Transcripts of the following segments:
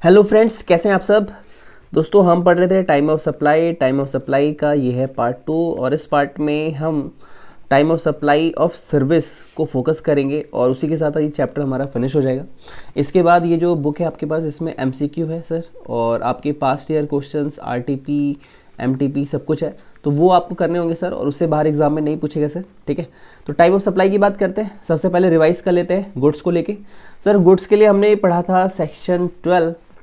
Hello friends, कैसे हैं आप सब। दोस्तों, हम पढ़ रहे थे टाइम ऑफ सप्लाई का ये है पार्ट 2 और इस पार्ट में हम time of supply of service को फोकस करेंगे और उसी के साथ ये चैप्टर हमारा फिनिश हो जाएगा। इसके बाद ये जो बुक है आपके पास, इसमें एमसीक्यू है सर और आपके past year questions, RTP, MTP सब कुछ है, तो वो आपको करने होंगे सर और उससे बाहर एग्जाम में नहीं पूछेगा सर। ठीक है, तो टाइप ऑफ सप्लाई की बात करते हैं। सबसे पहले रिवाइज कर लेते हैं गुड्स को लेके। सर गुड्स के लिए हमने पढ़ा था सेक्शन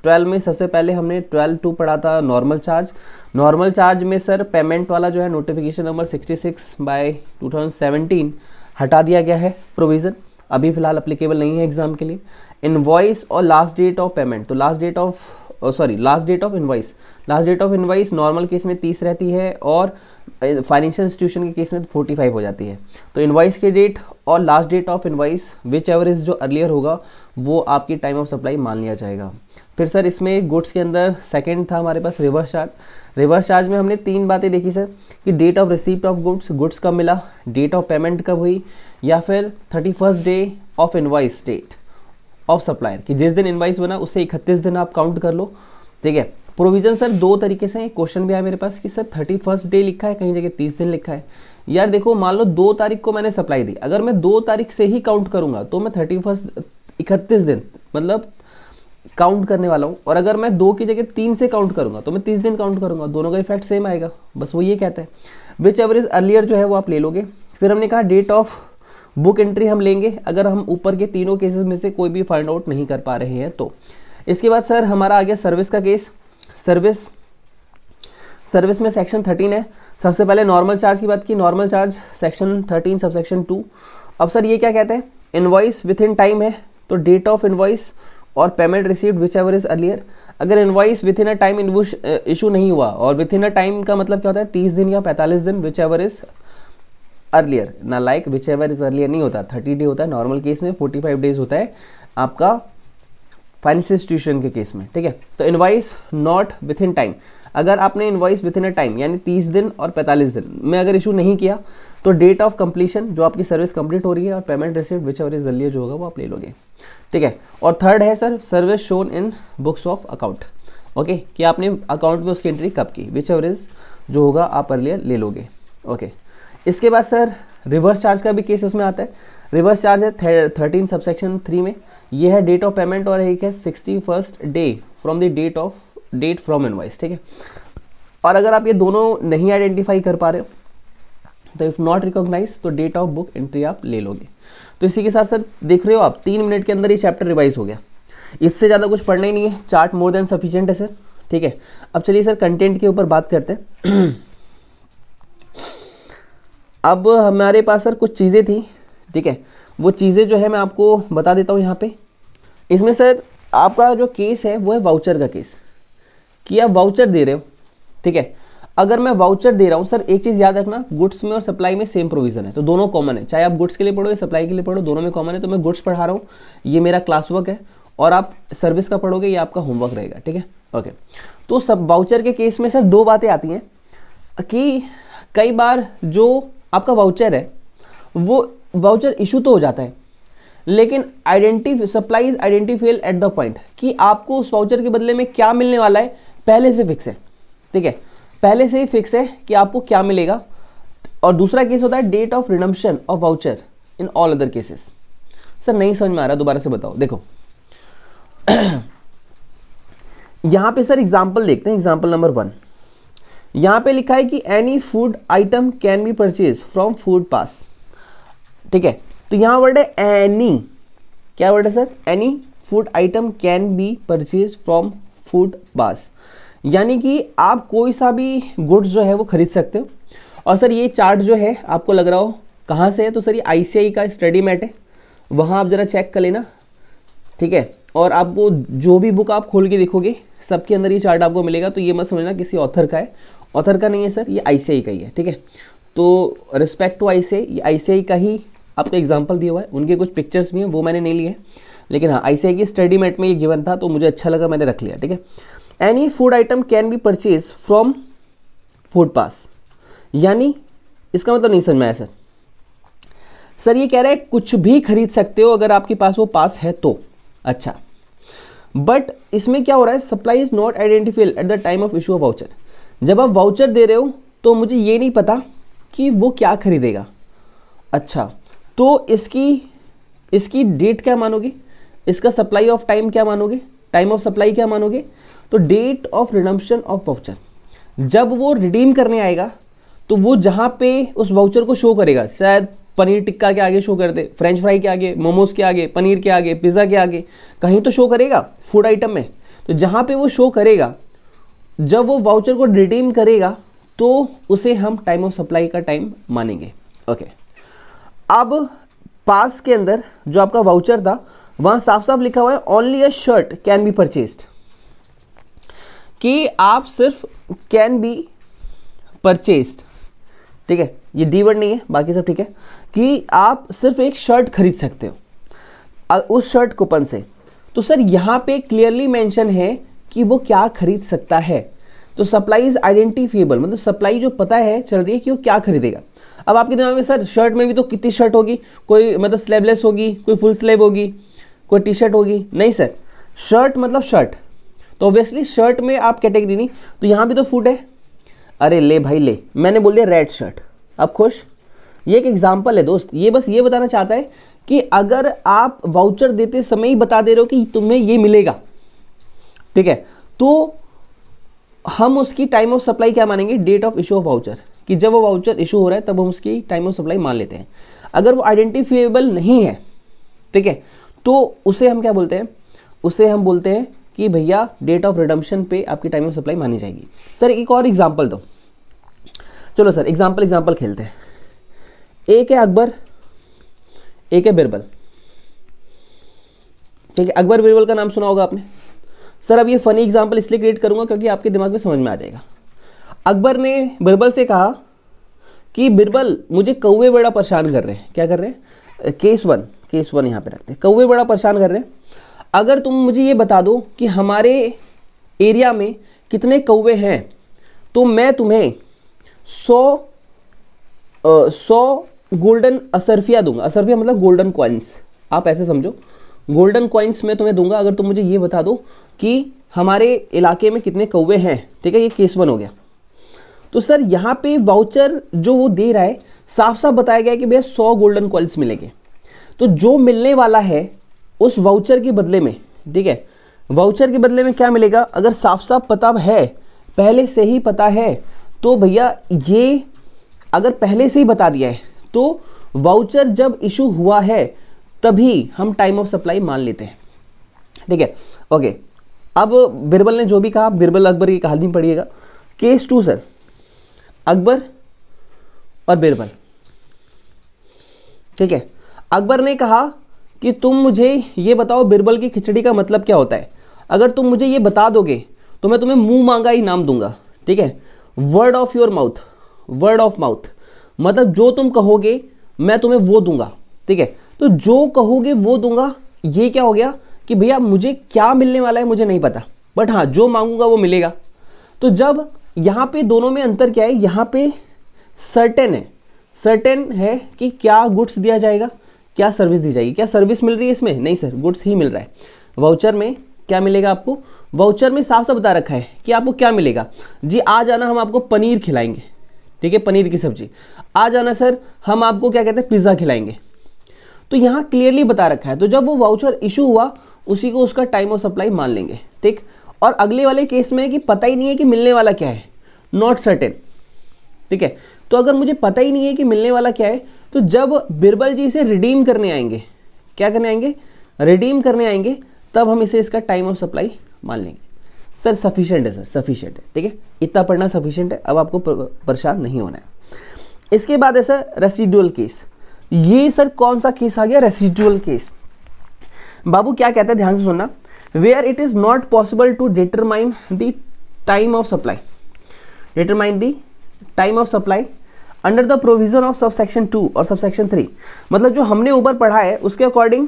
12 में सबसे पहले हमने 12.2 पढ़ा था नॉर्मल चार्ज। नॉर्मल चार्ज में सर पेमेंट वाला जो है नोटिफिकेशन नंबर 66/2017 हटा दिया गया है प्रोविज़न, अभी फिलहाल अप्लीकेबल नहीं है एग्जाम के लिए। इनवॉइस और लास्ट डेट ऑफ पेमेंट, तो last date of invoice normal case में 30 रहती है और फाइनेंशियल इंस्टीट्यूशन के केस में 45 हो जाती है। तो इनवॉइस की डेट और last date of invoice whichever is जो अर्लियर होगा वो आपकी टाइम ऑफ सप्लाई मान लिया जाएगा। फिर सर इसमें गुड्स के अंदर सेकंड था हमारे पास रिवर्स चार्ज। रिवर्स चार्ज में हमने 3 बातें देखी सर कि date of receipt of goods कब मिला, डेट ऑफ पेमेंट कब हुई, या फिर 31st day of invoice date of supplier कि जिस दिन इनवॉइस बना उससे 31 दिन आप काउंट कर लो। ठीक है, प्रोविजन सर 2 तरीके से, क्वेश्चन भी आया मेरे पास कि सर 31st डे लिखा है, कहीं जगह 30 दिन लिखा है। यार देखो, मान लो 2 तारीख को मैंने सप्लाई दी, अगर मैं 2 तारीख से ही काउंट करूंगा तो मैं 31 दिन मतलब काउंट करने वाला हूँ, और अगर मैं 2 की जगह 3 से काउंट करूंगा तो मैं 30 दिन काउंट करूंगा, दोनों का इफेक्ट सेम आएगा। बस वो ये कहते हैं विच एवरेज अर्लियर जो है वो आप ले लोगे। फिर हमने कहा डेट ऑफ बुक एंट्री हम लेंगे अगर हम ऊपर के तीनों केसेस में से कोई भी फाइंड आउट नहीं कर पा रहे हैं तो। इसके बाद सर हमारा आ गया सर्विस का केस। सर्विस में सेक्शन 13 है। सबसे पहले नॉर्मल चार्ज की बात की, नॉर्मल चार्ज सेक्शन 13 सबसेक्शन 2। अब सर ये क्या कहते हैं, इनवॉइस विद इन टाइम है तो डेट ऑफ इनवॉइस और payment received whichever is earlier. अगर invoice within a time issue नहीं हुआ, और विद इन अ टाइम का मतलब क्या होता है 30 दिन या 45 दिन, विच एवर इज अर्लियर ना, like which ever is earlier नहीं होता, 30 डे होता है नॉर्मल केस में, 45 डेज होता है आपका फाइनेंशियल इंस्टीट्यूशन के केस में। ठीक है, तो invoice not with in time, अगर आपने invoice within a time यानी 30 दिन और 45 दिन में अगर इशू नहीं किया तो डेट ऑफ कंप्लीशन जो आपकी सर्विस कंप्लीट हो रही है और payment received whichever is earlier जो होगा वो आप ले लोगे। ठीक है, और थर्ड है sir service shown in books of account. Okay, कि आपने अकाउंट में उसकी एंट्री कब की, विच एवर इज जो होगा आप अर्लियर ले लोगे। ओके, इसके बाद सर रिवर्स चार्ज का भी केस इसमें आता है। रिवर्स चार्ज है 13 सबसेक्शन 3 में, ये है डेट ऑफ पेमेंट और एक है 61st day from the date from invoice. ठीक है, और अगर आप ये दोनों नहीं आइडेंटिफाई कर पा रहे हो तो इफ नॉट रिकॉग्नाइज तो डेट ऑफ बुक एंट्री आप ले लोगे। तो इसी के साथ सर देख रहे हो आप 3 मिनट के अंदर ये चैप्टर रिवाइज हो गया, इससे ज़्यादा कुछ पढ़ना ही नहीं है, चार्ट मोर देन सफिशिएंट है सर। ठीक है, अब चलिए सर कंटेंट के ऊपर बात करते हैं। अब हमारे पास सर कुछ चीज़ें थी, ठीक है, वो चीज़ें जो है मैं आपको बता देता हूँ यहाँ पे। इसमें सर आपका जो केस है वो है वाउचर का केस, कि आप वाउचर दे रहे हो। ठीक है, अगर मैं वाउचर दे रहा हूँ सर, एक चीज़ याद रखना, गुड्स में और सप्लाई में सेम प्रोविजन है, तो दोनों कॉमन है, चाहे आप गुड्स के लिए पढ़ो या सप्लाई के लिए पढ़ो, दोनों में कॉमन है। तो मैं गुड्स पढ़ा रहा हूँ, ये मेरा क्लास वर्क है, और आप सर्विस का पढ़ोगे ये आपका होमवर्क रहेगा। ठीक है, ओके। तो सब वाउचर के केस में सर 2 बातें आती हैं कि कई बार जो आपका वाउचर है वो वाउचर इशू तो हो जाता है, लेकिन supply is identified at the point कि आपको उस वाउचर के बदले में क्या मिलने वाला है पहले से फिक्स है। ठीक है, पहले से ही फिक्स है कि आपको क्या मिलेगा। और दूसरा केस होता है date of redemption of voucher in all other cases. Sir नहीं समझ में आ रहा, दोबारा से बताओ। देखो यहां पे सर एग्जांपल देखते हैं, एग्जांपल नंबर 1। यहां पे लिखा है कि any food item can be purchase from food pass. ठीक है, तो यहां वर्ड है एनी, क्या वर्ड है sir, any food item can be purchase from food pass, यानी कि आप कोई सा भी गुड्स जो है वो खरीद सकते हो। और सर ये चार्ट जो है आपको लग रहा हो कहाँ से है, तो सर ये ICAI का स्टडी मैट है, वहाँ आप ज़रा चेक कर लेना। ठीक है, और आपको जो भी बुक आप खोल के देखोगे सबके अंदर ये चार्ट आपको मिलेगा, तो ये मत समझना किसी ऑथर का है, ऑथर का नहीं है सर, ये ICAI का ही है। ठीक है, तो रिस्पेक्ट टू ICAI, ये ICAI का ही आपको एग्जाम्पल दिया हुआ है, उनके कुछ पिक्चर्स भी हैं वो मैंने नहीं लिए हैं, लेकिन हाँ ICAI की स्टडी मैट में ये गिवन था तो मुझे अच्छा लगा, मैंने रख लिया। ठीक है, any food item can be purchase from food pass, यानी इसका मतलब नहीं समझ में आया सर। सर ये कह रहा है कुछ भी खरीद सकते हो अगर आपके पास वो पास है तो। अच्छा, बट इसमें क्या हो रहा है, supply is not identified eight the time of issue of voucher. जब आप वाउचर दे रहे हो तो मुझे ये नहीं पता कि वो क्या खरीदेगा। अच्छा, तो इसकी डेट क्या मानोगे, इसका सप्लाई ऑफ टाइम क्या मानोगे, टाइम ऑफ सप्लाई क्या मानोगे? तो date of redemption of voucher. जब वो रिडीम करने आएगा तो वो जहाँ पे उस वाउचर को शो करेगा, शायद पनीर टिक्का के आगे शो कर दे, फ्रेंच फ्राई के आगे, मोमोज के आगे, पनीर के आगे, पिज़्ज़ा के आगे, कहीं तो शो करेगा फूड आइटम में। तो जहाँ पे वो शो करेगा, जब वो वाउचर को रिडीम करेगा तो उसे हम टाइम ऑफ सप्लाई का टाइम मानेंगे। ओके, अब पास के अंदर जो आपका वाउचर था वहाँ साफ साफ लिखा हुआ है only a shirt can be purchased, कि आप सिर्फ कैन बी परचेज्ड, ठीक है, ये डी वर्ड नहीं है, बाकी सब ठीक है, कि आप सिर्फ एक शर्ट खरीद सकते हो उस शर्ट कूपन से। तो सर यहाँ पे क्लियरली मेंशन है कि वो क्या खरीद सकता है। तो सप्लाई इज आइडेंटिफिएबल, मतलब सप्लाई जो पता है चल रही है कि वो क्या खरीदेगा। अब आपके दिमाग में सर शर्ट में भी तो कितनी शर्ट होगी, कोई मतलब स्लीवलेस होगी, कोई फुल स्लीव होगी, कोई टी शर्ट होगी, नहीं सर, शर्ट मतलब शर्ट। तो ऑब्वियसली शर्ट में आप कैटेगरी नहीं, तो यहाँ भी तो फूड है। अरे ले भाई ले, मैंने बोल दिया रेड शर्ट, अब खुश। ये एक एग्जाम्पल है दोस्त, ये बस ये बताना चाहता है कि अगर आप वाउचर देते समय ही बता दे रहे हो कि तुम्हें ये मिलेगा, ठीक है, तो हम उसकी टाइम ऑफ सप्लाई क्या मानेंगे, date of issue of voucher, कि जब वो वाउचर इशू हो रहा है तब हम उसकी टाइम ऑफ सप्लाई मान लेते हैं। अगर वो आइडेंटिफिएबल नहीं है, ठीक है, तो उसे हम क्या बोलते हैं, उसे हम बोलते हैं कि भैया डेट ऑफ रिडम्पशन पे आपकी टाइम ऑफ सप्लाई मानी जाएगी। सर एक और एग्जांपल दो, चलो सर एग्जांपल खेलते हैं। एक है अकबर, एक है बिरबल, ठीक है, अकबर बिरबल का नाम सुना होगा आपने। सर अब ये फनी एग्जांपल इसलिए क्रिएट करूंगा क्योंकि आपके दिमाग में समझ में आ जाएगा। अकबर ने बिरबल से कहा कि बिरबल मुझे कौवे बड़ा परेशान कर रहे हैं। क्या कर रहे हैं, केस वन यहाँ पे रखते हैं, कौवे बड़ा परेशान कर रहे हैं। अगर तुम मुझे ये बता दो कि हमारे एरिया में कितने कौवे हैं तो मैं तुम्हें 100 गोल्डन असरफिया दूंगा। असरफिया मतलब गोल्डन कॉइन्स, आप ऐसे समझो, गोल्डन कॉइन्स मैं तुम्हें दूंगा अगर तुम मुझे ये बता दो कि हमारे इलाके में कितने कौवे हैं, ठीक है, ये केस 1 हो गया। तो सर यहाँ पे वाउचर जो वो दे रहा है साफ साफ बताया गया है कि भैया 100 गोल्डन कॉइन्स मिलेंगे। तो जो मिलने वाला है उस वाउचर के बदले में, ठीक है, वाउचर के बदले में क्या मिलेगा, अगर साफ साफ पता है, पहले से ही पता है, तो भैया ये अगर पहले से ही बता दिया है तो वाउचर जब इशू हुआ है तभी हम टाइम ऑफ सप्लाई मान लेते हैं, ठीक है। ओके, अब बिरबल ने जो भी कहा, बिरबल अकबर की कहानी पढ़िएगा। केस 2 सर, अकबर और बिरबल, ठीक है। अकबर ने कहा कि तुम मुझे ये बताओ बिरबल की खिचड़ी का मतलब क्या होता है। अगर तुम मुझे ये बता दोगे तो मैं तुम्हें मुंह मांगा इनाम दूंगा, ठीक है, word of your mouth, word of mouth, मतलब जो तुम कहोगे मैं तुम्हें वो दूंगा, ठीक है। तो जो कहोगे वो दूंगा, ये क्या हो गया कि भैया मुझे क्या मिलने वाला है मुझे नहीं पता, बट हाँ जो मांगूंगा वो मिलेगा। तो जब यहाँ पे दोनों में अंतर क्या है, यहाँ पे सर्टेन है कि क्या गुड्स दिया जाएगा, क्या सर्विस दी जाएगी। क्या सर्विस मिल रही है इसमें, नहीं सर, गुड्स ही मिल रहा है। वाउचर में क्या मिलेगा आपको, वाउचर में साफ साफ बता रखा है कि आपको क्या मिलेगा। जी आ जाना, हम आपको पनीर खिलाएंगे, ठीक है, पनीर की सब्जी। आ जाना सर, हम आपको क्या कहते हैं, पिज्ज़ा खिलाएंगे। तो यहाँ क्लियरली बता रखा है। तो जब वो वाउचर इशू हुआ उसी को उसका टाइम ऑफ सप्लाई मान लेंगे, ठीक। और अगले वाले केस में कि पता ही नहीं है कि मिलने वाला क्या है, नॉट सर्टेन, ठीक है। तो अगर मुझे पता ही नहीं है कि मिलने वाला क्या है, तो जब बिरबल जी इसे रिडीम करने आएंगे, क्या करने आएंगे, रिडीम करने आएंगे, तब हम इसे इसका टाइम ऑफ सप्लाई मान लेंगे। सर सफिशिएंट है, सर सफिशिएंट है, ठीक है, इतना पढ़ना सफिशिएंट है, अब आपको परेशान नहीं होना है। इसके बाद है सर रेसिडुअल केस। ये सर कौन सा केस आ गया, रेसिडुअल केस। बाबू क्या कहता है, ध्यान से सुनना। Where it is not possible to determine the time of supply, determine the time of supply under the provision of subsection 2 और सबसेक्शन 3। मतलब जो हमने ऊपर पढ़ा है उसके अकॉर्डिंग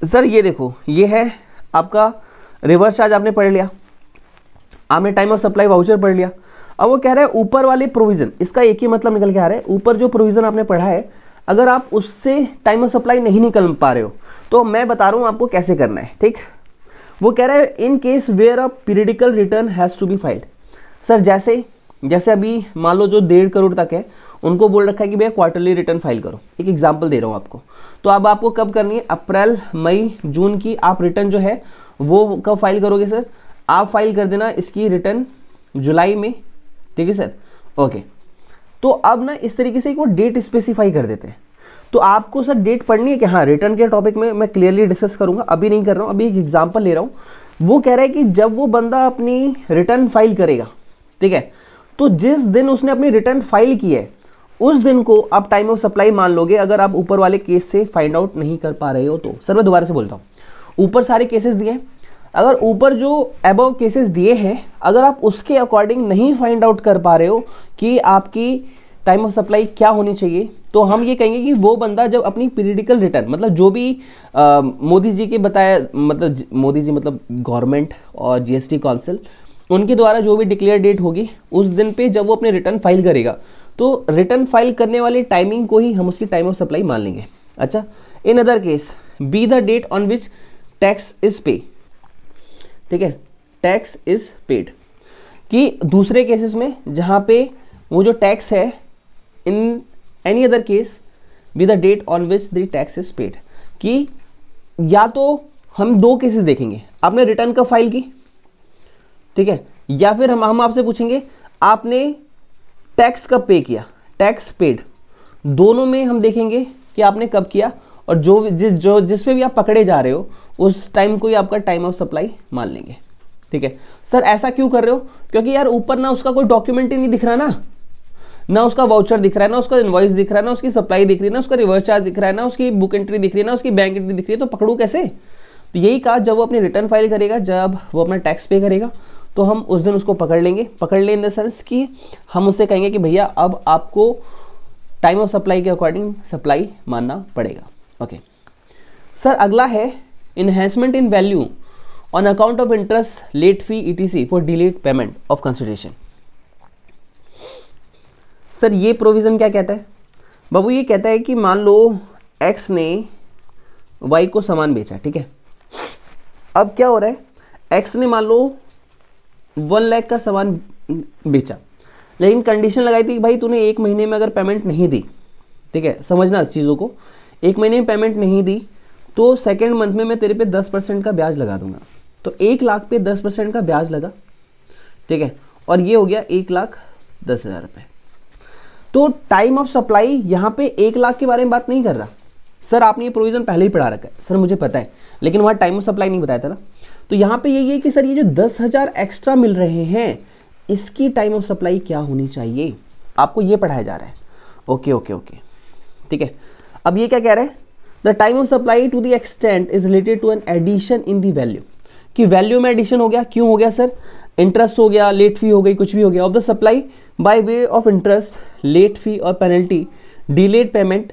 सर ये देखो, ये है आपका रिवर्स चार्ज आपने पढ़ लिया, आपने टाइम ऑफ सप्लाई वाउचर पढ़ लिया। अब वो कह रहा है ऊपर वाले प्रोविजन, इसका एक ही मतलब निकल के आ रहा है, ऊपर जो प्रोविजन आपने पढ़ा है अगर आप उससे टाइम ऑफ सप्लाई नहीं निकल पा रहे हो तो मैं बता रहा हूँ आपको कैसे करना है, ठीक। वो कह रहा है in case where a periodical return has to be filed. Sir जैसे अभी मान लो जो 1.5 करोड़ तक है उनको बोल रखा है कि भैया क्वार्टरली रिटर्न फाइल करो। एक एग्जांपल दे रहा हूँ आपको। तो अब आपको कब करनी है, अप्रैल मई जून की आप रिटर्न जो है वो कब फाइल करोगे सर, आप फाइल कर देना इसकी रिटर्न जुलाई में, ठीक है सर। ओके, तो अब ना इस तरीके से एक वो डेट स्पेसिफाई कर देते हैं। तो आपको सर डेट पढ़नी है कि हाँ, रिटर्न के टॉपिक में मैं क्लियरली डिस्कस करूंगा, अभी नहीं कर रहा हूँ, अभी एक एग्जांपल ले रहा हूँ। वो कह रहा है कि जब वो बंदा अपनी रिटर्न फाइल करेगा, ठीक है, तो जिस दिन उसने अपनी रिटर्न फाइल की है उस दिन को आप टाइम ऑफ सप्लाई मान लोगे, अगर आप ऊपर वाले केस से फाइंड आउट नहीं कर पा रहे हो तो। सर मैं दोबारा से बोलता हूँ, ऊपर सारे केसेस दिए हैं, अगर ऊपर जो अबव केसेस दिए हैं अगर आप उसके अकॉर्डिंग नहीं फाइंड आउट कर पा रहे हो कि आपकी टाइम ऑफ सप्लाई क्या होनी चाहिए, तो हम ये कहेंगे कि वो बंदा जब अपनी पीरियडिकल रिटर्न, मतलब जो भी मोदी जी के बताया, मतलब मोदी जी मतलब गवर्नमेंट और जीएसटी काउंसिल, उनके द्वारा जो भी डिक्लेयर डेट होगी उस दिन पे जब वो अपने रिटर्न फाइल करेगा, तो रिटर्न फाइल करने वाली टाइमिंग को ही हम उसकी टाइम ऑफ सप्लाई मान लेंगे। अच्छा, in other case be the date on which tax is pay, ठीक है, टैक्स इज पेड, कि दूसरे केसेस में जहां पे वो जो टैक्स है, in any other case be the date on which the tax is paid, कि या तो हम दो केसेस देखेंगे, आपने रिटर्न कब फाइल की, ठीक है, या फिर हम आपसे पूछेंगे आपने टैक्स कब पे किया, टैक्स पेड। दोनों में हम देखेंगे कि आपने कब किया, और जिस पे भी आप पकड़े जा रहे हो उस टाइम को ही आपका टाइम ऑफ सप्लाई मान लेंगे, ठीक है। सर ऐसा क्यों कर रहे हो, क्योंकि यार ऊपर ना उसका कोई डॉक्यूमेंट ही नहीं दिख रहा ना उसका वाउचर दिख रहा है, ना उसका इनवॉइस दिख रहा है, ना उसकी सप्लाई दिख रही है, ना उसका रिवर्स चार्ज दिख रहा है, ना उसकी बुक एंट्री दिख रही है, ना उसकी बैंक एंट्री दिख रही है, तो पकड़ू कैसे। तो यही कहा, जब वो अपनी रिटर्न फाइल करेगा, जब वो अपना टैक्स पे करेगा, तो हम उस दिन उसको पकड़ लेंगे। पकड़ ले इन द सेंस कि हम उससे कहेंगे कि भैया अब आपको टाइम ऑफ सप्लाई के अकॉर्डिंग सप्लाई मानना पड़ेगा। ओके सर, अगला है enhancement in value on account of interest, late fee etc for delayed payment of consideration. Sir ये प्रोविजन क्या कहता है बाबू, ये कहता है कि मान लो एक्स ने वाई को सामान बेचा, ठीक है। अब क्या हो रहा है, एक्स ने मान लो 1 लाख का सामान बेचा, लेकिन कंडीशन लगाई थी कि भाई तूने 1 महीने में अगर पेमेंट नहीं दी, ठीक है, समझना इस चीज़ों को, 1 महीने में पेमेंट नहीं दी तो सेकेंड मंथ में मैं तेरे पे 10% का ब्याज लगा दूंगा। तो 1 लाख पे 10% का ब्याज लगा, ठीक है, और ये हो गया 1,10,000 रुपये। तो टाइम ऑफ सप्लाई यहाँ पे 1 लाख के बारे में बात नहीं कर रहा। सर आपने ये प्रोविजन पहले ही पढ़ा रखा है, सर मुझे पता है, लेकिन वहाँ टाइम ऑफ सप्लाई नहीं बताया था ना। तो यहाँ पे यही है कि सर ये जो 10,000 एक्स्ट्रा मिल रहे हैं इसकी टाइम ऑफ सप्लाई क्या होनी चाहिए, आपको ये पढ़ाया जा रहा है। ओके ओके ओके, ठीक है। अब ये क्या कह रहा है, the time of supply to the extent is related to an addition in the value, कि वैल्यू में एडिशन हो गया, क्यों हो गया सर, इंटरेस्ट हो गया, लेट फी हो गई, कुछ भी हो गया, of the supply by way of interest, late fee और पेनल्टी, डिलेड पेमेंट,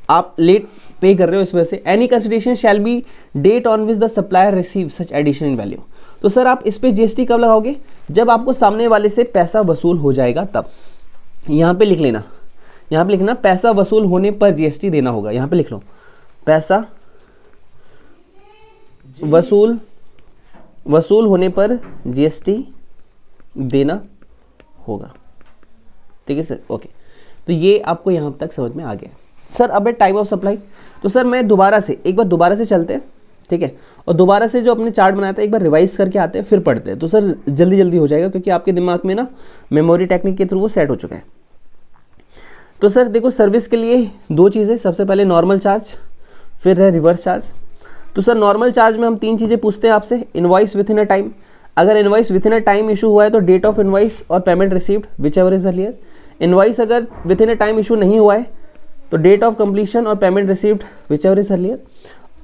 आप लेट पे कर रहे हो इस वजह से, any consideration shall be date on which the supplier receive such addition in value. तो सर आप इस पे जीएसटी कब लगाओगे, जब आपको सामने वाले से पैसा वसूल हो जाएगा तब। यहाँ पे लिख लेना, यहाँ पे लिखना पैसा वसूल होने पर जीएसटी देना होगा, यहाँ पे लिख लो पैसा वसूल होने पर जीएसटी देना होगा, ठीक है सर। ओके, तो ये आपको यहाँ तक समझ में आ गया। सर अब है टाइम ऑफ सप्लाई। तो सर मैं एक बार दोबारा से चलते हैं, ठीक है, और दोबारा से जो अपने चार्ट बनाया था एक बार रिवाइज करके आते हैं, फिर पढ़ते हैं। तो सर जल्दी जल्दी हो जाएगा क्योंकि आपके दिमाग में ना मेमोरी टेक्निक के थ्रू वो सेट हो चुका है। तो सर देखो, सर्विस के लिए 2 चीज़ें, सबसे पहले नॉर्मल चार्ज, फिर है रिवर्स चार्ज। तो सर नॉर्मल चार्ज में हम 3 चीज़ें पूछते हैं आपसे, invoice within a time, अगर invoice within a time issue हुआ है तो डेट ऑफ इनवॉइस और payment received whichever is earlier. Invoice अगर within a time issue नहीं हुआ है तो डेट ऑफ कंप्लीशन और payment received whichever is earlier.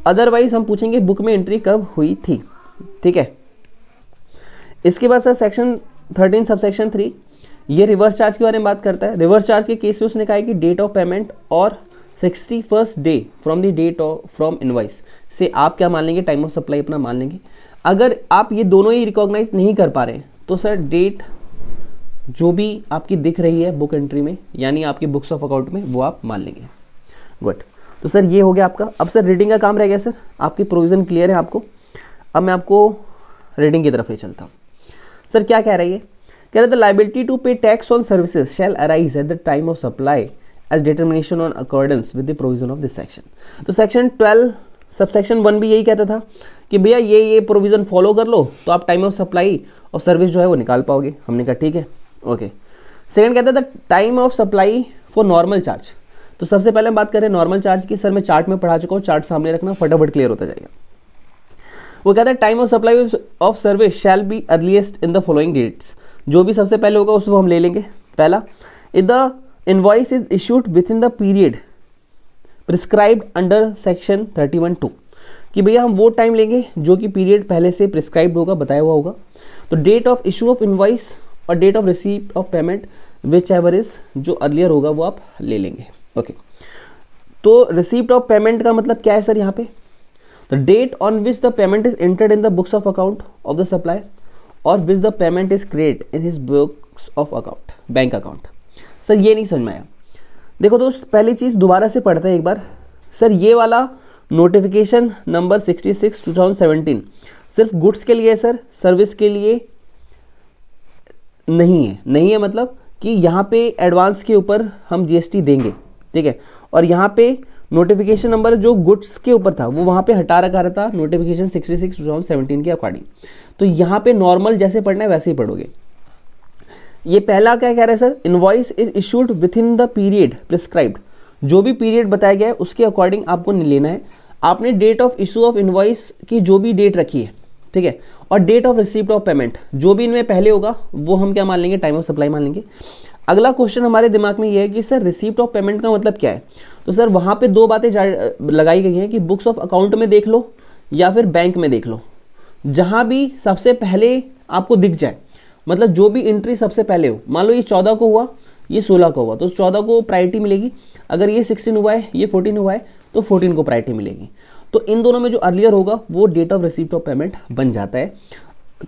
Otherwise हम पूछेंगे बुक में एंट्री कब हुई थी, ठीक है। इसके बाद सर सेक्शन 13 सबसेक्शन 3 ये रिवर्स चार्ज के बारे में बात करता है। रिवर्स चार्ज के केस में उसने कहा है कि डेट ऑफ पेमेंट और 61st day from the date of from invoice से आप क्या मान लेंगे, टाइम ऑफ सप्लाई अपना मान लेंगे। अगर आप ये दोनों ही रिकॉग्नाइज नहीं कर पा रहे तो सर डेट जो भी आपकी दिख रही है बुक एंट्री में, यानी आपकी बुक्स ऑफ अकाउंट में, वो आप मान लेंगे। गुड, तो सर ये हो गया आपका। अब सर रीडिंग का काम रह गया सर, आपकी प्रोविज़न क्लियर है आपको। अब मैं आपको रीडिंग की तरफ ले चलता हूँ। सर क्या कह रहा है ये, कह रहा है the liability to pay tax on services shall arise at the time of supply as determination on accordance with the provision of this section. तो सेक्शन 12 सबसेक्शन 1 भी यही कहता था कि भैया ये प्रोविजन फॉलो कर लो तो आप टाइम ऑफ सप्लाई और सर्विस जो है वो निकाल पाओगे। हमने कहा ठीक है, ओके। सेकंड कहता है the time of supply for normal charge. तो सबसे पहले हम बात करें नॉर्मल चार्ज की। सर मैं चार्ट में पढ़ा चुका हूँ, चार्ट सामने रखना, फटाफट क्लियर होता जाएगा। वो कहता है time of supply of service shall be earliest in the following dates. जो भी सबसे पहले होगा उसको हम ले लेंगे। पहला, if the invoice is issued with in the period prescribed under section 31(2) कि भैया हम वो टाइम लेंगे जो कि पीरियड पहले से प्रिस्क्राइब्ड होगा, बताया हुआ होगा। तो date of issue of invoice और date of receipt of payment whichever is, जो अर्लियर होगा वो आप ले लेंगे, ओके। तो रिसीप्ट ऑफ पेमेंट का मतलब क्या है सर यहाँ पे, the date on which the payment is entered in the books of account of the supplier और which the payment is create in his books of account, bank account. Sir ये नहीं समझ में आया। देखो दोस्त, पहली चीज़ दोबारा से पढ़ते हैं एक बार। सर ये वाला नोटिफिकेशन नंबर 66 2017 सिर्फ गुड्स के लिए है सर, सर्विस के लिए नहीं है। नहीं है मतलब कि यहाँ पे एडवांस के ऊपर हम जीएसटी देंगे, ठीक है। और यहाँ पे नोटिफिकेशन नंबर जो गुड्स के ऊपर था वो वहाँ पे हटा रखा रहता नोटिफिकेशन 66 2017 के अकॉर्डिंग। तो यहाँ पे नॉर्मल जैसे पढ़ना है वैसे ही पढ़ोगे। ये पहला क्या कह रहा है sir, invoice is issued with in the period prescribed. जो भी पीरियड बताया गया है उसके अकॉर्डिंग आपको लेना है। आपने date of issue of invoice की जो भी डेट रखी है, ठीक है, और date of receipt of payment जो भी इनमें पहले होगा वो हम क्या मान लेंगे, टाइम ऑफ सप्लाई मान लेंगे। अगला क्वेश्चन हमारे दिमाग में ये है कि सर रिसीप्ट ऑफ पेमेंट का मतलब क्या है। तो सर वहाँ पे दो बातें लगाई गई हैं कि बुक्स ऑफ अकाउंट में देख लो या फिर बैंक में देख लो, जहाँ भी सबसे पहले आपको दिख जाए, मतलब जो भी एंट्री सबसे पहले हो। मान लो ये 14 को हुआ, ये 16 को हुआ, तो 14 को प्रायोरिटी मिलेगी। अगर ये 16 हुआ है, ये 14 हुआ है, तो 14 को प्रायोरिटी मिलेगी। तो इन दोनों में जो अर्लियर होगा वो date of receipt of payment बन जाता है।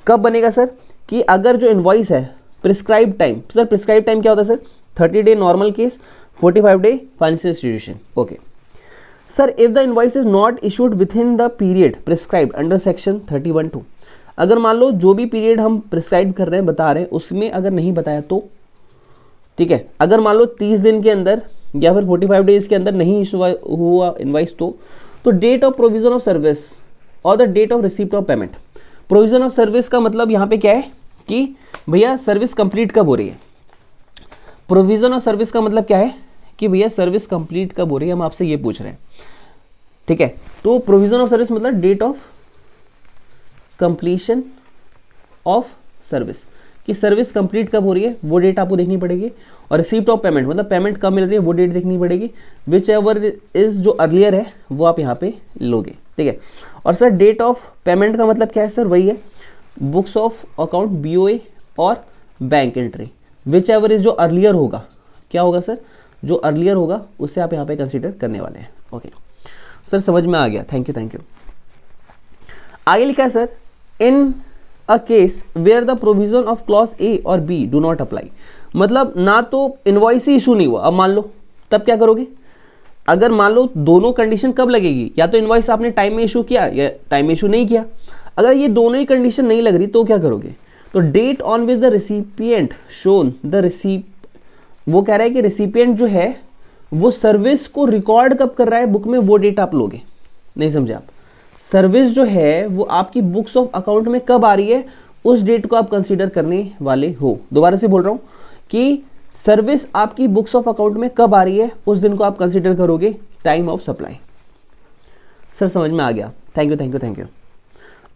कब बनेगा सर, कि अगर जो इनवॉइस है prescribe time, sir prescribe time क्या होता है sir, 30 day normal case, 45 day financial institution, okay. Sir if the invoice is not issued with in the period prescribe under section 31(2), अगर मान लो जो भी पीरियड हम प्रिस्क्राइब कर रहे हैं, बता रहे हैं, उसमें अगर नहीं बताया तो, ठीक है, अगर मान लो 30 दिन के अंदर या फिर 45 डेज के अंदर नहीं इशू हुआ इनवॉइस तो date of provision of service और the date of receipt of payment. Provision of service का मतलब यहाँ पे क्या है कि भैया सर्विस कंप्लीट कब हो रही है। प्रोविजन ऑफ सर्विस का मतलब क्या है कि भैया सर्विस कंप्लीट कब हो रही है, हम आपसे ये पूछ रहे हैं, ठीक है। तो प्रोविजन ऑफ सर्विस मतलब date of completion of service, कि सर्विस कंप्लीट कब हो रही है वो डेट आपको देखनी पड़ेगी। और रिसीप्ट ऑफ पेमेंट मतलब पेमेंट कब मिल रही है वो डेट देखनी पड़ेगी। विच एवर इज जो अर्लियर है वो आप यहाँ पे लोगे, ठीक है। और सर डेट ऑफ पेमेंट का मतलब क्या है सर, वही है बुक्स ऑफ अकाउंट BOA और bank entry. Which ever is जो अर्लियर होगा, क्या होगा सर, जो अर्लियर होगा उससे आप यहाँ पे कंसिडर करने वाले हैं, ओके। सर समझ में आ गया, थैंक यू। आगे लिखा है sir, in a case where the provision of clause A और B डू नॉट अप्लाई। मतलब ना तो इनवॉइस ही इशू नहीं हुआ, अब मान लो तब क्या करोगे। अगर मान लो दोनों कंडीशन कब लगेगी, या तो इनवॉइस आपने टाइम में इशू किया या टाइम में इशू नहीं किया। अगर ये दोनों ही कंडीशन नहीं लग रही तो क्या करोगे, तो date on which the recipient shown the receipt, वो कह रहा है कि रिसिपिएंट जो है वो सर्विस को रिकॉर्ड कब कर रहा है बुक में, वो डेट आप लोगे। नहीं समझे आप, सर्विस जो है वो आपकी बुक्स ऑफ अकाउंट में कब आ रही है उस डेट को आप कंसीडर करने वाले हो। दोबारा से बोल रहा हूं कि सर्विस आपकी बुक्स ऑफ अकाउंट में कब आ रही है उस दिन को आप कंसीडर करोगे टाइम ऑफ सप्लाई। सर समझ में आ गया, थैंक यू,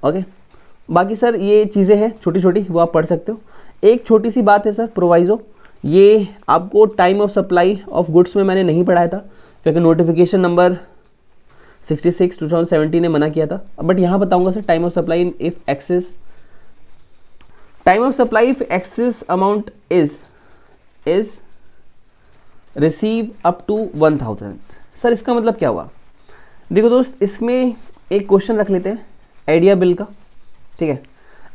ओके। बाकी सर ये चीज़ें हैं छोटी छोटी, वो आप पढ़ सकते हो। एक छोटी सी बात है सर, प्रोवाइजो, ये आपको time of supply of goods में मैंने नहीं पढ़ाया था क्योंकि नोटिफिकेशन नंबर 66 2017 ने मना किया था। बट यहाँ बताऊंगा sir, time of supply if excess, time of supply if excess amount is receive up to 1000। Sir इसका मतलब क्या हुआ, देखो दोस्त, इसमें एक क्वेश्चन रख लेते हैं आइडिया बिल का, ठीक है।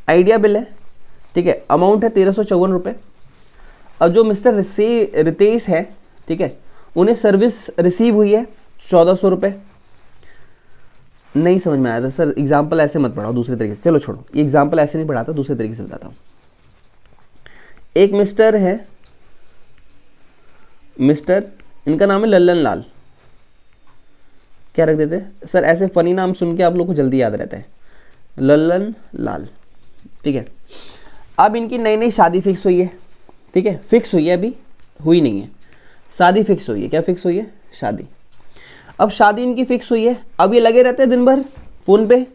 आइडिया बिल है, ठीक है, अमाउंट है 1354 रुपये। अब जो मिस्टर रितेश है, ठीक है, उन्हें सर्विस रिसीव हुई है 1400 रुपये, नहीं समझ में आया सर, एग्जाम्पल ऐसे मत पढ़ाओ, दूसरे तरीके से, चलो छोड़ो, ये एग्जाम्पल ऐसे नहीं पढ़ाता, दूसरे तरीके से बताता हूँ। एक मिस्टर है, मिस्टर, इनका नाम है लल्लन लाल, क्या रख देते हैं सर, ऐसे फनी नाम सुन के आप लोग को जल्दी याद रहता है, लल्लन लाल, ठीक है। अब इनकी नई नई शादी फिक्स हुई है, ठीक है, फिक्स हुई है, अभी हुई नहीं है, शादी फिक्स हुई है। क्या फिक्स हुई है? शादी। अब शादी इनकी फिक्स हुई है, अब ये लगे रहते हैं दिन भर फ़ोन पे,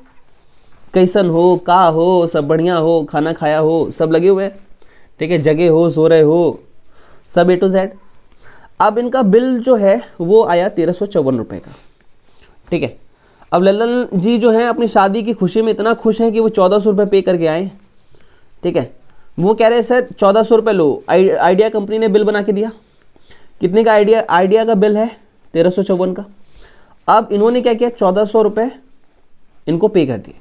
कैसन हो, का हो, सब बढ़िया हो, खाना खाया हो, सब लगे हुए हैं, ठीक है, जगे हो, सो रहे हो, सब A to Z। अब इनका बिल जो है वो आया 1354 रुपये का, ठीक है। अब लल्लन जी जो है अपनी शादी की खुशी में इतना खुश हैं कि वो 1400 रुपये पे करके आए, ठीक है। वो कह रहे हैं सर 1400 रुपये लो, आइडिया कंपनी ने बिल बना के दिया, कितने का आइडिया का बिल है 1354 का। अब इन्होंने क्या किया, 1400 रुपये इनको पे कर दिए।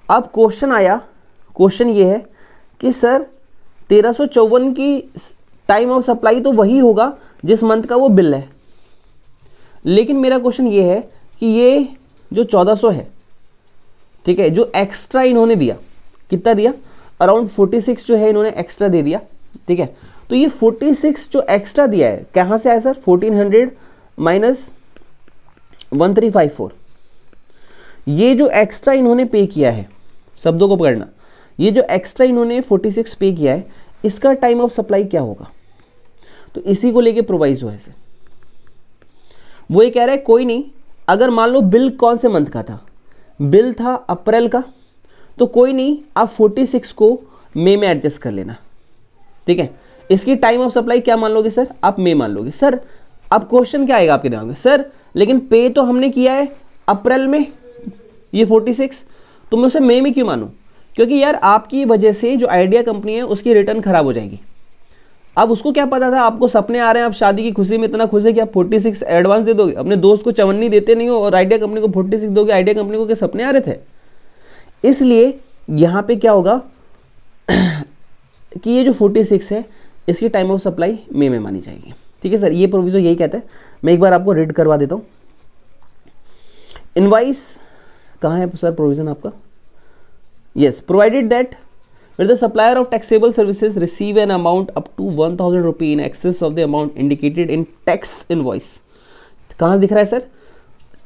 अब क्वेश्चन आया, क्वेश्चन ये है कि सर 1354 की टाइम ऑफ सप्लाई तो वही होगा जिस मंथ का वो बिल है, लेकिन मेरा क्वेश्चन ये है कि ये जो 1400 है, ठीक है, जो एक्स्ट्रा इन्होंने दिया, कितना दिया, अराउंड 46 जो है इन्होंने एक्स्ट्रा दे दिया, ठीक है। तो ये 46 जो एक्स्ट्रा दिया है कहाँ से आया सर, 1400 माइनस 1354, ये जो एक्स्ट्रा इन्होंने पे किया है, शब्दों को पकड़ना, ये जो एक्स्ट्रा इन्होंने 46 पे किया है, इसका टाइम ऑफ सप्लाई क्या होगा, तो इसी को लेके प्रोवाइजो है सर। वो ये कह रहा है कोई नहीं, अगर मान लो बिल कौन से मंथ का था, बिल था अप्रैल का, तो कोई नहीं, आप 46 को मई में एडजस्ट कर लेना, ठीक है। इसकी टाइम ऑफ सप्लाई क्या मान लोगे सर, आप मई मान लोगे। सर अब क्वेश्चन क्या आएगा आपके दिमाग में, सर लेकिन पे तो हमने किया है अप्रैल में ये 46, तो मैं उसे मई में क्यों मानूं, क्योंकि यार आपकी वजह से जो आइडिया कंपनी है उसकी रिटर्न खराब हो जाएगी। अब उसको क्या पता था, आपको सपने आ रहे हैं, आप शादी की खुशी में इतना खुश है कि आप 46 एडवांस दे दोगे, अपने दोस्त को 54 देते नहीं हो और आइडिया कंपनी को 46 दोगे, आइडिया कंपनी को क्या सपने आ रहे थे। इसलिए यहाँ पे क्या होगा कि ये जो 46 है इसकी टाइम ऑफ सप्लाई मई में मानी जाएगी, ठीक है सर। ये प्रोविजन यही कहता है, मैं एक बार आपको रीड करवा देता हूँ। इनवाइस कहाँ है सर प्रोविजन आपका, yes, provided that where the supplier of taxable services receive an amount up to 1000 rupee in excess of the amount indicated in tax invoice। कहाँ दिख रहा है सर,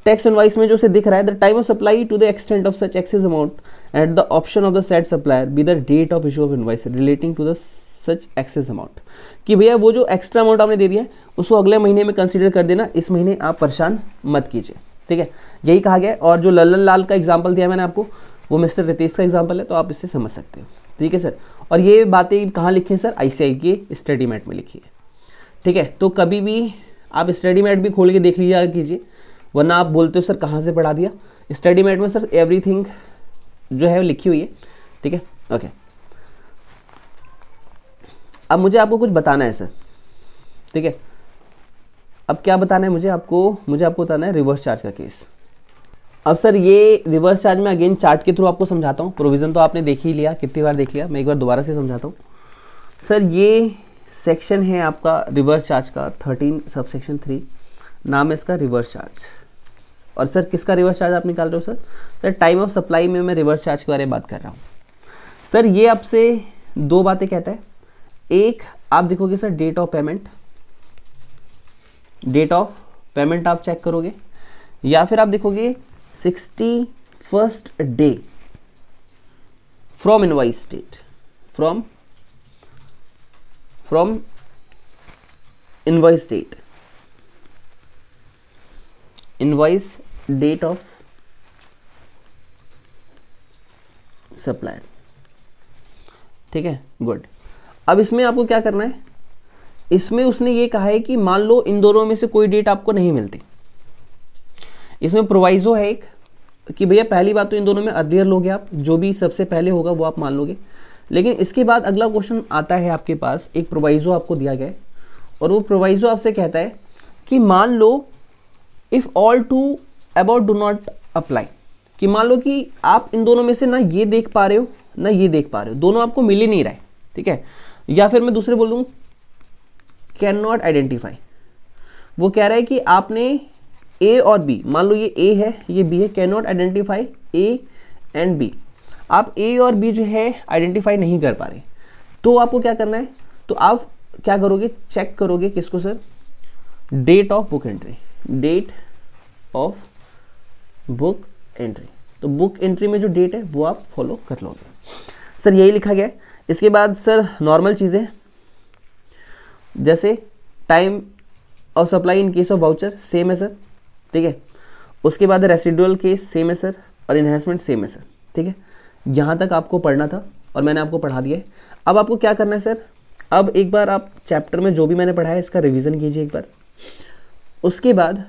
टैक्स इनवॉइस में जो से दिख रहा है, the time of supply to the extent of such excess amount at the option of the set supplier be the date of issue of invoice relating to the such excess amount, कि भैया वो जो extra amount आपने दे दिया है उसको अगले महीने में कंसीडर कर देना, इस महीने आप परेशान मत कीजिए, ठीक है, यही कहा गया है। और जो लल्लन लाल का एग्जाम्पल दिया मैंने आपको, वो मिस्टर रितेश का एग्जाम्पल है, तो आप इससे समझ सकते हो, ठीक है सर। और ये बातें कहाँ लिखी है सर, ICAI के स्टडी मैट में लिखी है, ठीक है। तो कभी भी आप स्टडी मैट भी खोल के देख लीजिए कीजिए, वरना आप बोलते हो सर कहाँ से पढ़ा दिया, स्टडी मैट में सर एवरीथिंग जो है लिखी हुई है, ठीक है, ओके। अब मुझे आपको कुछ बताना है सर, ठीक है। अब क्या बताना है मुझे आपको बताना है रिवर्स चार्ज का केस। अब सर ये रिवर्स चार्ज में अगेन चार्ट के थ्रू आपको समझाता हूँ, प्रोविज़न तो आपने देख ही लिया, कितनी बार देख लिया, मैं एक बार दोबारा से समझाता हूँ सर। ये सेक्शन है आपका रिवर्स चार्ज का 13 सबसेक्शन 3, नाम है इसका रिवर्स चार्ज। और सर किसका रिवर्स चार्ज आप निकाल रहे हो सर टाइम ऑफ सप्लाई में मैं रिवर्स चार्ज के बारे में बात कर रहा हूँ सर। ये आपसे दो बातें कहता है, एक आप देखोगे सर डेट ऑफ पेमेंट आप चेक करोगे, या फिर आप देखोगे 61st day from invoice date, from invoice date of supplier, ठीक है, गुड। अब इसमें आपको क्या करना है, इसमें उसने ये कहा है कि मान लो इन दोनों में से कोई डेट आपको नहीं मिलती, इसमें प्रोवाइजो है एक कि भैया पहली बात तो इन दोनों में अर्लियर लोगे आप, जो भी सबसे पहले होगा वो आप मान लोगे। लेकिन इसके बाद अगला क्वेश्चन आता है आपके पास, एक प्रोवाइजो आपको दिया गया है और वो प्रोवाइजो आपसे कहता है कि मान लो if all to about do not apply, कि मान लो कि आप इन दोनों में से ना ये देख पा रहे हो ना ये देख पा रहे हो, दोनों आपको मिल ही नहीं रहा है, ठीक है। या फिर मैं दूसरे बोल दूँ कैन नॉट आइडेंटिफाई, वो कह रहा है कि आपने ए और बी, मान लो ये ए है ये बी है, cannot identify A and B, आप ए और बी जो है आइडेंटिफाई नहीं कर पा रहे, तो आपको क्या करना है, तो आप क्या करोगे, चेक करोगे किसको sir, date of book entry, date of book entry, तो बुक एंट्री में जो डेट है वो आप फॉलो कर लोगे सर, यही लिखा गया है। इसके बाद सर नॉर्मल चीज़ें जैसे टाइम और supply in case of voucher same है सर, ठीक है। उसके बाद रेसिडुअल केस सेम है सर, और इन्हेंसमेंट सेम है सर, ठीक है। यहाँ तक आपको पढ़ना था और मैंने आपको पढ़ा दिया है। अब आपको क्या करना है सर, अब एक बार आप चैप्टर में जो भी मैंने पढ़ा है इसका रिवीजन कीजिए एक बार, उसके बाद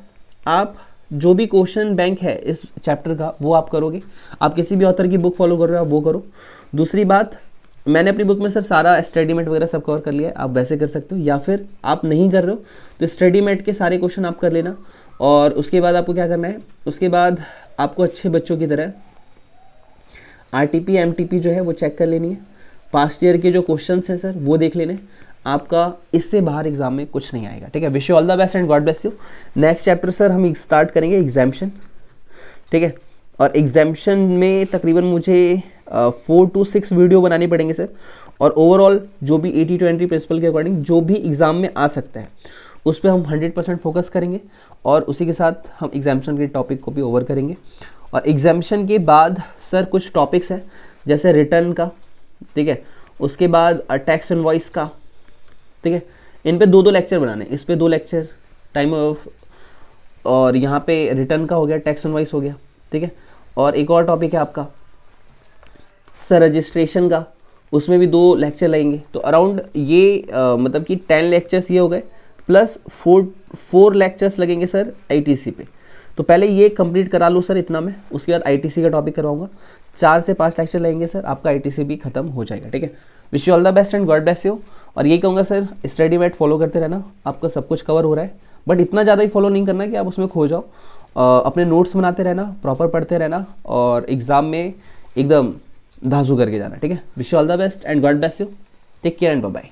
आप जो भी क्वेश्चन बैंक है इस चैप्टर का वो आप करोगे। आप किसी भी ऑथर की बुक फॉलो कर रहे हो आप वो करो। दूसरी बात, मैंने अपनी बुक में सर सारा स्टडीमेट वगैरह सब कवर कर लिया है, आप वैसे कर सकते हो, या फिर आप नहीं कर रहे हो तो स्टडीमेट के सारे क्वेश्चन आप कर लेना। और उसके बाद आपको क्या करना है, उसके बाद आपको अच्छे बच्चों की तरह आरटीपी एमटीपी जो है वो चेक कर लेनी है, पास्ट ईयर के जो क्वेश्चन हैं सर वो देख लेने, आपका इससे बाहर एग्जाम में कुछ नहीं आएगा, ठीक है। Wish you all the best and God bless you. Next chapter sir हम स्टार्ट करेंगे एग्जाम्शन, ठीक है। और एग्जाम्शन में तकरीबन मुझे 4 to 6 वीडियो बनानी पड़ेंगे सर, और ओवरऑल जो भी 80-20 प्रिंसिपल के अकॉर्डिंग जो भी एग्ज़ाम में आ सकता है उस पर हम 100% फोकस करेंगे, और उसी के साथ हम एग्जाम्शन के टॉपिक को भी ओवर करेंगे। और एग्जाम्शन के बाद सर कुछ टॉपिक्स हैं जैसे रिटर्न का, ठीक है, उसके बाद टैक्स इनवॉइस का, ठीक है। इन पे 2-2 लेक्चर बनाने, इस पे 2 लेक्चर टाइम ऑफ, और यहाँ पे रिटर्न का हो गया, टैक्स इनवॉइस हो गया, ठीक है। और एक और टॉपिक है आपका सर रजिस्ट्रेशन का, उसमें भी 2 लेक्चर लगेंगे, तो अराउंड ये मतलब कि 10 लेक्चर्स ये हो गए, प्लस 4 लेक्चर्स लगेंगे सर आईटीसी पे। तो पहले ये कंप्लीट करा लूँ सर इतना में, उसके बाद आईटीसी का टॉपिक करवाऊंगा, 4 से 5 लेक्चर लगेंगे सर, आपका आईटीसी भी खत्म हो जाएगा, ठीक है। Wish you all the best and God bless you. और यही कहूँगा सर, स्टडीमेट फॉलो करते रहना, आपका सब कुछ कवर हो रहा है, बट इतना ज़्यादा ही फॉलो नहीं करना कि आप उसमें खो जाओ। अपने नोट्स बनाते रहना, प्रॉपर पढ़ते रहना, और एग्ज़ाम में एकदम धांसू करके जाना, ठीक है। Wish you all the best and God bless you, take care and bye bye.